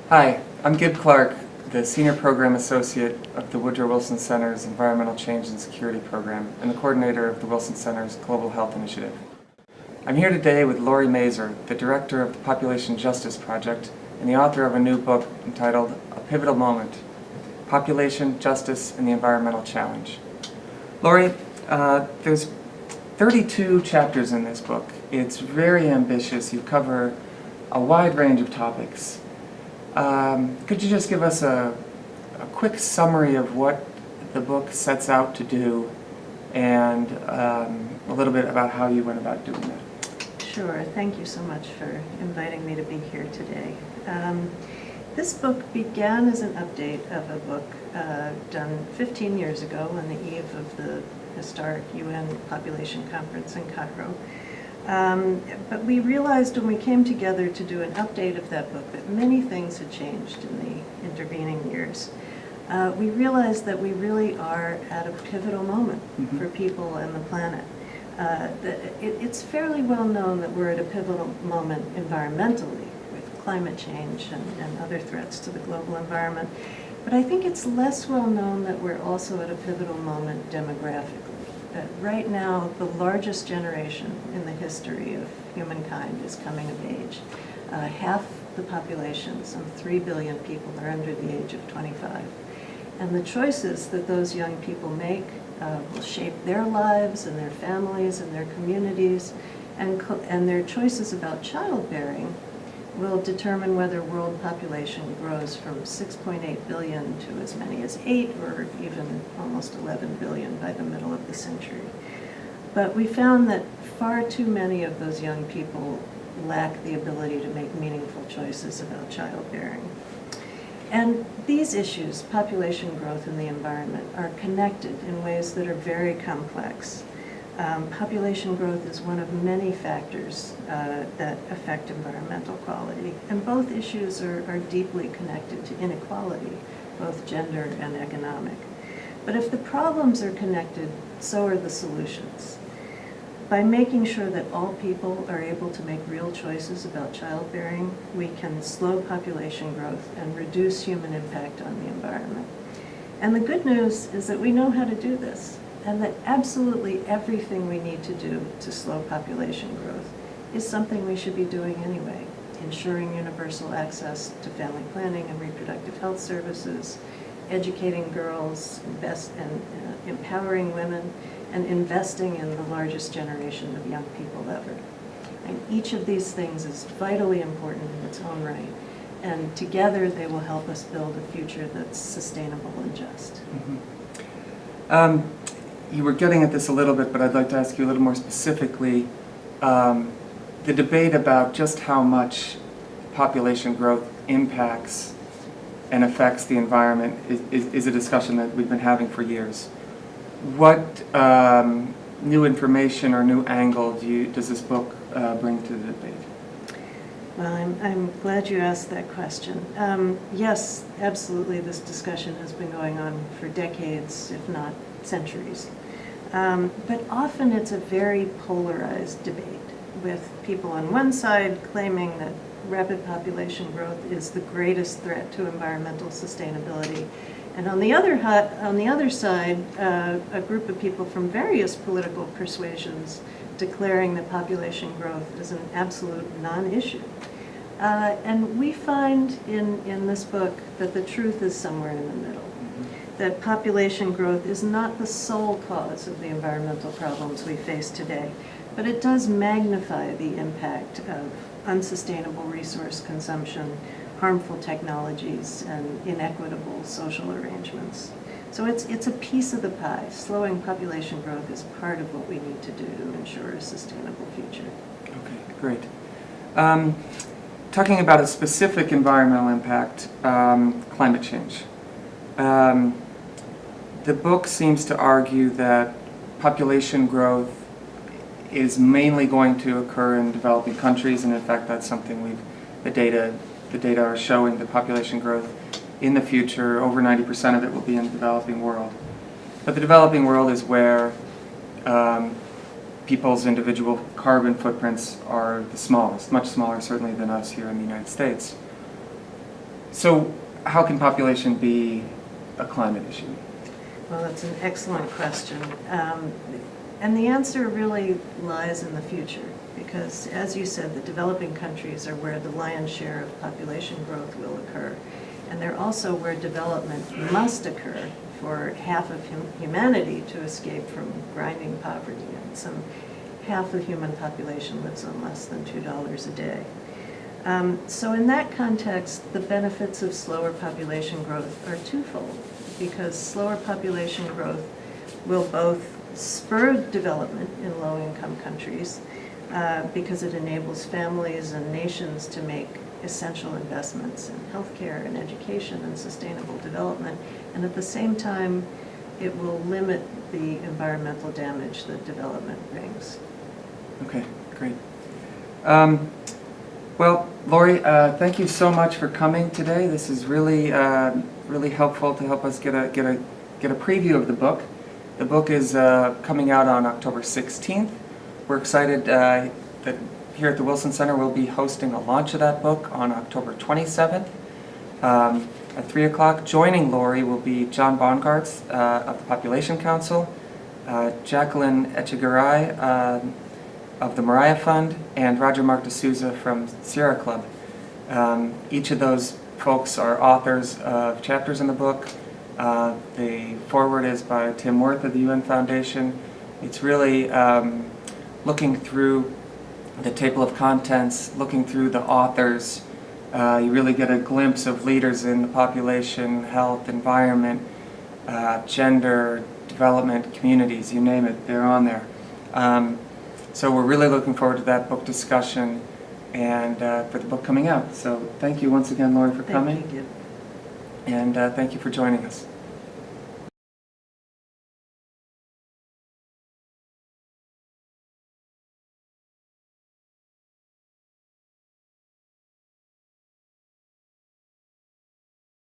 Hi, I'm Clarke, the Senior Program Associate of the Woodrow Wilson Center's Environmental Change and Security Program and the coordinator of the Wilson Center's Global Health Initiative. I'm here today with Laurie Mazur, the director of the Population Justice Project and the author of a new book entitled A Pivotal Moment: Population, Justice, and the Environmental Challenge. Laurie, there's 32 chapters in this book. It's very ambitious. You cover a wide range of topics. Could you just give us a quick summary of what the book sets out to do and a little bit about how you went about doing that? Sure. Thank you so much for inviting me to be here today. This book began as an update of a book done 15 years ago on the eve of the historic UN Population Conference in Cairo. But we realized when we came together to do an update of that book that many things had changed in the intervening years. We realized that we really are at a pivotal moment for people and the planet. It's fairly well known that we're at a pivotal moment environmentally with climate change and other threats to the global environment. But I think it's less well known that we're also at a pivotal moment demographically. Right now, the largest generation in the history of humankind is coming of age. Half the population, some 3 billion people, are under the age of 25. And the choices that those young people make will shape their lives and their families and their communities, and their choices about childbearing will determine whether world population grows from 6.8 billion to as many as 8 or even almost 11 billion by the middle of the century. But we found that far too many of those young people lack the ability to make meaningful choices about childbearing. And these issues, population growth and the environment, are connected in ways that are very complex. Population growth is one of many factors that affect environmental quality, and both issues are deeply connected to inequality, both gender and economic. But if the problems are connected, so are the solutions. By making sure that all people are able to make real choices about childbearing, we can slow population growth and reduce human impact on the environment. And the good news is that we know how to do this, and that absolutely everything we need to do to slow population growth is something we should be doing anyway. Ensuring universal access to family planning and reproductive health services, educating girls, empowering women, and investing in the largest generation of young people ever. And each of these things is vitally important in its own right, and together they will help us build a future that's sustainable and just. You were getting at this a little bit, but I'd like to ask you a little more specifically. The debate about just how much population growth impacts and affects the environment is a discussion that we've been having for years. What new information or new angle does this book bring to the debate? Well, I'm glad you asked that question. Yes, absolutely, this discussion has been going on for decades, if not centuries. But often it's a very polarized debate, with people on one side claiming that rapid population growth is the greatest threat to environmental sustainability, and on the other side, a group of people from various political persuasions declaring that population growth is an absolute non-issue. And we find in this book that the truth is somewhere in the middle. That population growth is not the sole cause of the environmental problems we face today, but it does magnify the impact of unsustainable resource consumption, harmful technologies, and inequitable social arrangements. So it's a piece of the pie. Slowing population growth is part of what we need to do to ensure a sustainable future. Okay, great. Talking about a specific environmental impact, climate change. The book seems to argue that population growth is mainly going to occur in developing countries, and in fact that's something the data are showing that population growth in the future, over 90% of it will be in the developing world. But the developing world is where people's individual carbon footprints are the smallest, much smaller certainly than us here in the United States. So how can population be a climate issue? Well, that's an excellent question. And the answer really lies in the future, because as you said, the developing countries are where the lion's share of population growth will occur. And they're also where development must occur for half of humanity to escape from grinding poverty. And half the human population lives on less than $2 a day. So in that context, the benefits of slower population growth are twofold, because slower population growth will both spur development in low-income countries, because it enables families and nations to make essential investments in healthcare and education and sustainable development, and at the same time, it will limit the environmental damage that development brings. Okay, great. Well, Laurie, thank you so much for coming today. This is really, really helpful to help us get a preview of the book. The book is coming out on October 16th. We're excited that here at the Wilson Center we'll be hosting a launch of that book on October 27th at 3 o'clock. Joining Laurie will be John Bongartz of the Population Council, Jacqueline Echegaray of the Mariah Fund, and Roger Mark D'Souza from Sierra Club. Each of those folks are authors of chapters in the book. The foreword is by Tim Worth of the UN Foundation. It's really looking through the table of contents, looking through the authors. You really get a glimpse of leaders in the population, health, environment, gender, development, communities, you name it, they're on there. So we're really looking forward to that book discussion and for the book coming out. So thank you once again, Laurie, for coming. Thank you. And thank you for joining us.